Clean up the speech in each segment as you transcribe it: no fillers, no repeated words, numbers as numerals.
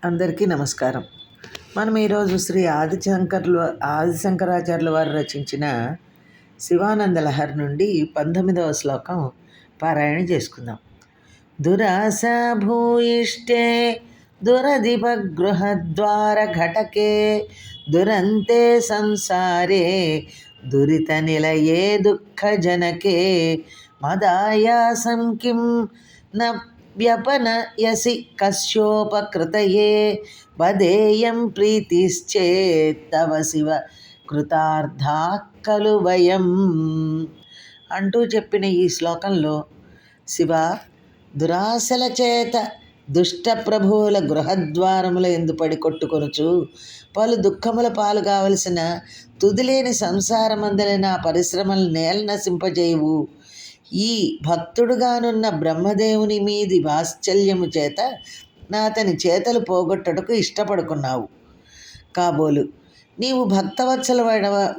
అందరికీ నమస్కారం. మనం ఈరోజు శ్రీ ఆదిశంకరాచార్యుల వారు రచించిన శివానంద లహరి నుండి 19వ శ్లోకం పారాయణ చేసుకుందాం. దురాశ భూయిష్టే దురధిపగృహద్వార ఘటకే దురంతే సంసారే దురిత నిలయే దుఃఖజనకే మదాయాసం కిం న వ్యపనయసి కశ్యోపకృతయే వదేయం ప్రీతిశ్చేత్తవ శివ కృతార్థా ఖలు వయం అంటూ చెప్పిన ఈ శ్లోకంలో శివ, దురాశల చేత దుష్ట ప్రభువుల గృహద్వారముల ఎందు పడి కొట్టుకొనుచు పలు దుఃఖముల పాలు కావలసిన తుదిలేని సంసారమందలి నా పరిశ్రమలు నేల నశింపజేయువు. ఈ భక్తుడుగానున్న బ్రహ్మదేవుని మీది వాత్సల్యము చేత నాతని చేతలు పోగొట్టడకు ఇష్టపడుకున్నావు కాబోలు. నీవు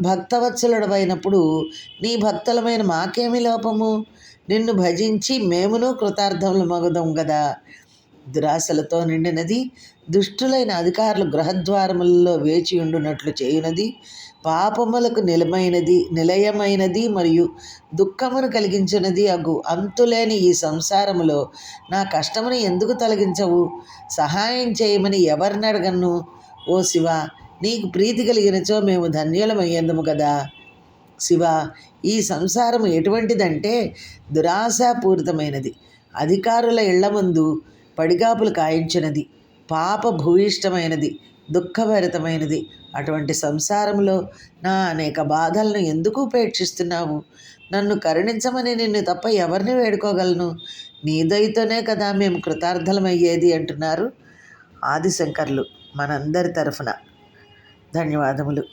భక్తవత్సలుడవైనప్పుడు నీ భక్తులమైన మాకేమి లోపము? నిన్ను భజించి మేమును కృతార్థములు మగుదం గదా. దురాశలతో నిండినది, దుష్టులైన అధికారులు గృహద్వారములలో వేచి ఉండునట్లు చేయునది, పాపములకు నిలయమైనది మరియు దుఃఖమును కలిగించినది అగు అంతులేని ఈ సంసారములో నా కష్టమును ఎందుకు తొలగించవు? సహాయం చేయమని ఎవరినడగను? ఓ శివ, నీకు ప్రీతి కలిగినచో మేము ధన్యులమయ్యేందుము కదా. శివ, ఈ సంసారము ఎటువంటిదంటే దురాశాపూరితమైనది, అధికారుల ఇళ్ల ముందు పడిగాపులు కాయించినది, పాప భూయిష్టమైనది, దుఃఖభరితమైనది. అటువంటి సంసారంలో నా అనేక బాధలను ఎందుకు ఉపేక్షిస్తున్నావు? నన్ను కరుణించమని నిన్ను తప్ప ఎవరిని వేడుకోగలను? నీ దయతోనే కదా మేము కృతార్థలమయ్యేది అంటున్నారు ఆదిశంకర్లు. మనందరి తరఫున ధన్యవాదములు.